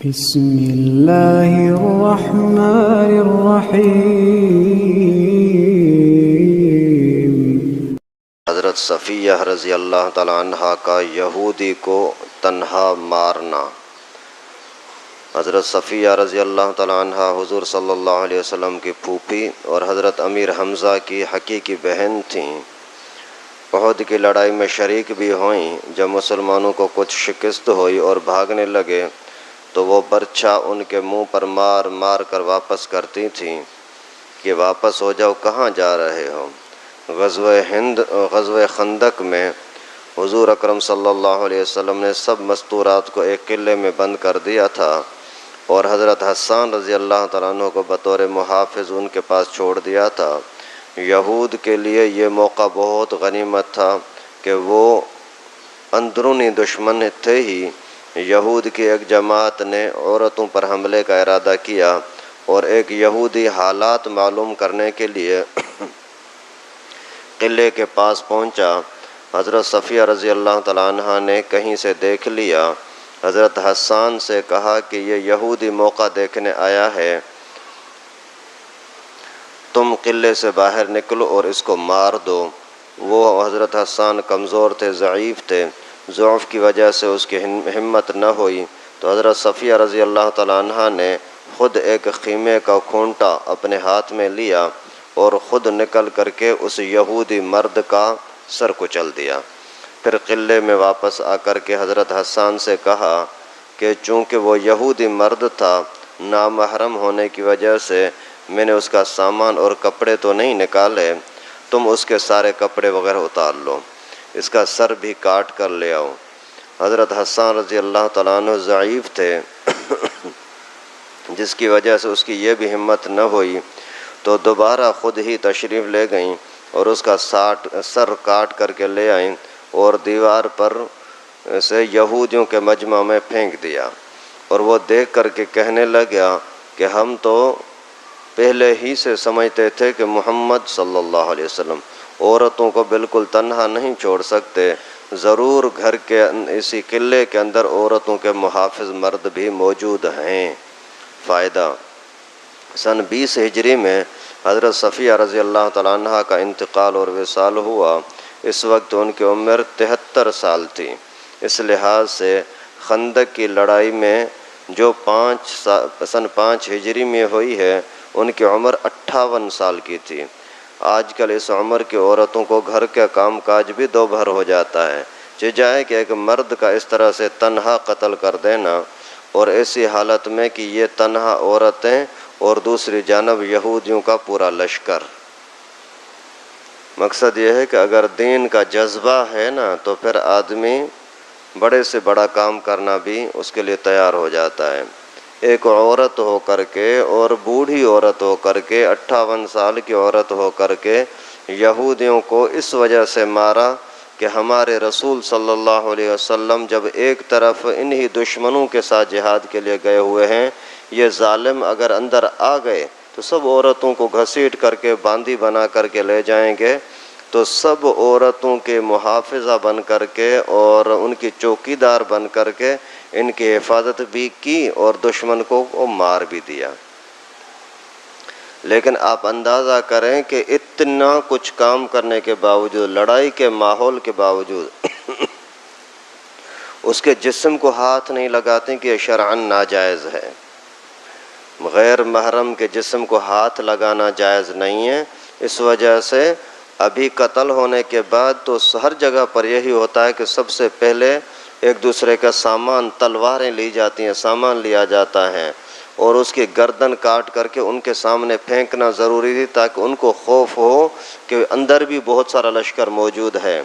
بسم اللہ الرحمن الرحیم۔ حضرت صفیہ رضی اللہ تعالیٰ عنہ کا یہودی کو تنہا مارنا۔ حضرت صفیہ رضی اللہ تعالیٰ عنہ حضور صلی اللہ علیہ وسلم کی پھوپھی اور حضرت امیر حمزہ کی حقیقی بہن تھیں۔ احد کی لڑائی میں شریک بھی ہوئیں۔ جب مسلمانوں کو کچھ شکست ہوئی اور بھاگنے لگے تو وہ برچھا ان کے منہ پر مار مار کر واپس کرتی تھیں کہ واپس ہو جاؤ، کہاں جا رہے ہو۔ غزوہ خندق میں حضور اکرم صلی اللہ علیہ وسلم نے سب مستورات کو ایک قلعے میں بند کر دیا تھا اور حضرت حسان رضی اللہ تعالیٰ عنہ کو بطور محافظ ان کے پاس چھوڑ دیا تھا۔ یہود کے لیے یہ موقع بہت غنیمت تھا کہ وہ اندرونی دشمن تھے ہی۔ یہود کی ایک جماعت نے عورتوں پر حملے کا ارادہ کیا اور ایک یہودی حالات معلوم کرنے کے لیے قلعے کے پاس پہنچا۔ حضرت صفیہ رضی اللہ تعالیٰ عنہ نے کہیں سے دیکھ لیا۔ حضرت حسان سے کہا کہ یہ یہودی موقع دیکھنے آیا ہے، تم قلعے سے باہر نکلو اور اس کو مار دو۔ وہ حضرت حسان کمزور تھے، ضعیف تھے، ضعف کی وجہ سے اس کی ہمت نہ ہوئی، تو حضرت صفیہ رضی اللہ تعالیٰ عنہ نے خود ایک خیمے کا کھونٹا اپنے ہاتھ میں لیا اور خود نکل کر کے اس یہودی مرد کا سر کچل دیا۔ پھر قلعے میں واپس آ کر کے حضرت حسان سے کہا کہ چونکہ وہ یہودی مرد تھا، نامحرم ہونے کی وجہ سے میں نے اس کا سامان اور کپڑے تو نہیں نکالے، تم اس کے سارے کپڑے وغیرہ اتار لو، اس کا سر بھی کاٹ کر لے آؤ۔ حضرت حسان رضی اللہ تعالیٰ عنہ ضعیف تھے جس کی وجہ سے اس کی یہ بھی ہمت نہ ہوئی، تو دوبارہ خود ہی تشریف لے گئیں اور اس کا سر کاٹ کر کے لے آئیں اور دیوار پر سے یہودیوں کے مجمع میں پھینک دیا۔ اور وہ دیکھ کر کے کہنے لگا کہ ہم تو پہلے ہی سے سمجھتے تھے کہ محمد صلی اللہ علیہ وسلم عورتوں کو بالکل تنہا نہیں چھوڑ سکتے، ضرور گھر کے اسی قلعے کے اندر عورتوں کے محافظ مرد بھی موجود ہیں۔ فائدہ: سن 20 ہجری میں حضرت صفیہ رضی اللہ تعالیٰ عنہ کا انتقال اور وصال ہوا۔ اس وقت ان کی عمر 73 سال تھی۔ اس لحاظ سے خندق کی لڑائی میں جو سن 5 ہجری میں ہوئی ہے، ان کی عمر 58 سال کی تھی۔ آج کل اس عمر کی عورتوں کو گھر کا کام کاج بھی دو بھر ہو جاتا ہے، چاہے کہ ایک مرد کا اس طرح سے تنہا قتل کر دینا، اور ایسی حالت میں کہ یہ تنہا عورتیں اور دوسری جانب یہودیوں کا پورا لشکر۔ مقصد یہ ہے کہ اگر دین کا جذبہ ہے نا تو پھر آدمی بڑے سے بڑا کام کرنا بھی اس کے لیے تیار ہو جاتا ہے۔ ایک عورت ہو کر کے اور بوڑھی عورت ہو کر کے، 58 سال کی عورت ہو کر کے یہودیوں کو اس وجہ سے مارا کہ ہمارے رسول صلی اللہ علیہ وسلم جب ایک طرف انہی دشمنوں کے ساتھ جہاد کے لیے گئے ہوئے ہیں، یہ ظالم اگر اندر آ گئے تو سب عورتوں کو گھسیٹ کر کے باندھی بنا کر کے لے جائیں گے، تو سب عورتوں کے محافظہ بن کر کے اور ان کی چوکیدار بن کر کے ان کی حفاظت بھی کی اور دشمن کو مار بھی دیا۔ لیکن آپ اندازہ کریں کہ اتنا کچھ کام کرنے کے باوجود، لڑائی کے ماحول کے باوجود اس کے جسم کو ہاتھ نہیں لگاتے کہ یہ شرعاً ناجائز ہے۔ غیر محرم کے جسم کو ہاتھ لگانا جائز نہیں ہے۔ اس وجہ سے ابھی قتل ہونے کے بعد تو ہر جگہ پر یہی ہوتا ہے کہ سب سے پہلے ایک دوسرے کا سامان، تلواریں لی جاتی ہیں، سامان لیا جاتا ہے اور اس کی گردن کاٹ کر کے ان کے سامنے پھینکنا ضروری تھی تاکہ ان کو خوف ہو کہ اندر بھی بہت سارا لشکر موجود ہے۔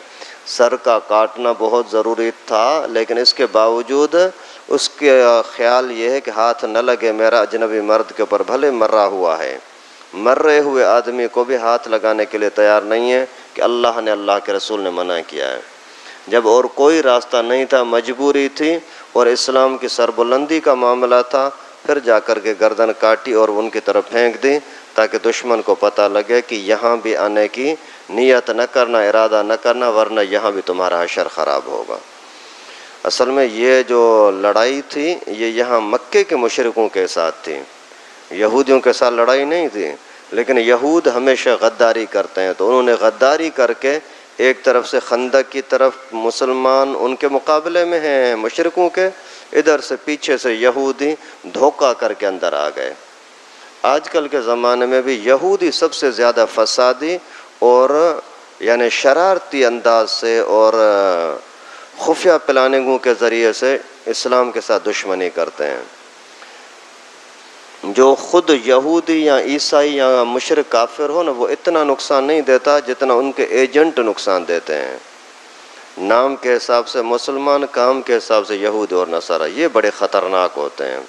سر کا کاٹنا بہت ضروری تھا، لیکن اس کے باوجود اس کے خیال یہ ہے کہ ہاتھ نہ لگے میرا اجنبی مرد کے اوپر، بھلے مرا ہوا ہے۔ مر رہے ہوئے آدمی کو بھی ہاتھ لگانے کے لیے تیار نہیں ہے کہ اللہ نے، اللہ کے رسول نے منع کیا ہے۔ جب اور کوئی راستہ نہیں تھا، مجبوری تھی اور اسلام کی سربلندی کا معاملہ تھا، پھر جا کر کے گردن کاٹی اور ان کی طرف پھینک دی تاکہ دشمن کو پتہ لگے کہ یہاں بھی آنے کی نیت نہ کرنا، ارادہ نہ کرنا، ورنہ یہاں بھی تمہارا حشر خراب ہوگا۔ اصل میں یہ جو لڑائی تھی یہ یہاں مکے کے مشرکوں کے ساتھ تھی، یہودیوں کے ساتھ لڑائی نہیں تھی، لیکن یہود ہمیشہ غداری کرتے ہیں، تو انہوں نے غداری کر کے ایک طرف سے خندق کی طرف مسلمان ان کے مقابلے میں ہیں مشرکوں کے، ادھر سے پیچھے سے یہودی دھوکہ کر کے اندر آ گئے۔ آج کل کے زمانے میں بھی یہودی سب سے زیادہ فسادی اور یعنی شرارتی انداز سے اور خفیہ پلاننگوں کے ذریعے سے اسلام کے ساتھ دشمنی کرتے ہیں۔ جو خود یہودی یا عیسائی یا مشرک کافر ہو نا، وہ اتنا نقصان نہیں دیتا جتنا ان کے ایجنٹ نقصان دیتے ہیں۔ نام کے حساب سے مسلمان، کام کے حساب سے یہود اور نصارہ، یہ بڑے خطرناک ہوتے ہیں۔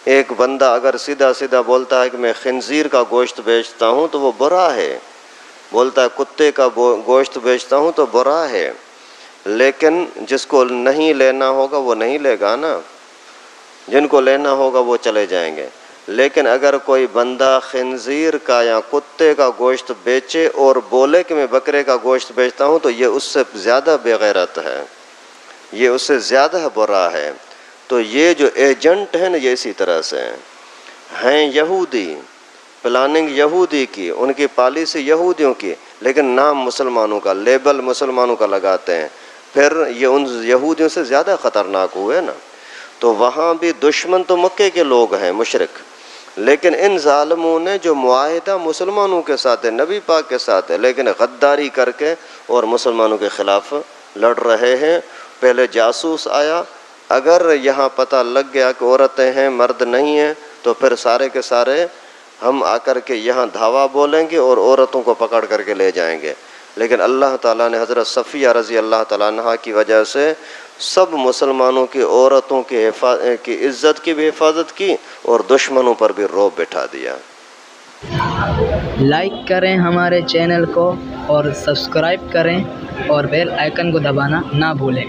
ایک بندہ اگر سیدھا سیدھا بولتا ہے کہ میں خنزیر کا گوشت بیچتا ہوں تو وہ برا ہے، بولتا ہے کتے کا گوشت بیچتا ہوں تو برا ہے، لیکن جس کو نہیں لینا ہوگا وہ نہیں لے گا نا، جن کو لینا ہوگا وہ چلے جائیں گے۔ لیکن اگر کوئی بندہ خنزیر کا یا کتے کا گوشت بیچے اور بولے کہ میں بکرے کا گوشت بیچتا ہوں تو یہ اس سے زیادہ بے غیرت ہے، یہ اس سے زیادہ برا ہے۔ تو یہ جو ایجنٹ ہیں نا یہ اسی طرح سے ہیں یہودی، پلاننگ یہودی کی، ان کی پالیسی یہودیوں کی، لیکن نام مسلمانوں کا، لیبل مسلمانوں کا لگاتے ہیں، پھر یہ ان یہودیوں سے زیادہ خطرناک ہوئے نا۔ تو وہاں بھی دشمن تو مکے کے لوگ ہیں مشرک، لیکن ان ظالموں نے جو معاہدہ مسلمانوں کے ساتھ ہے، نبی پاک کے ساتھ ہے، لیکن غداری کر کے اور مسلمانوں کے خلاف لڑ رہے ہیں۔ پہلے جاسوس آیا، اگر یہاں پتہ لگ گیا کہ عورتیں ہیں مرد نہیں ہیں تو پھر سارے کے سارے ہم آ کر کے یہاں دھاوا بولیں گے اور عورتوں کو پکڑ کر کے لے جائیں گے۔ لیکن اللہ تعالیٰ نے حضرت صفیہ رضی اللہ تعالیٰ عنہا کی وجہ سے سب مسلمانوں کی عورتوں کی عزت کی بھی حفاظت کی اور دشمنوں پر بھی رعب بٹھا دیا۔ لائک کریں ہمارے چینل کو اور سبسکرائب کریں اور بیل آئیکن کو دبانا نہ بھولیں۔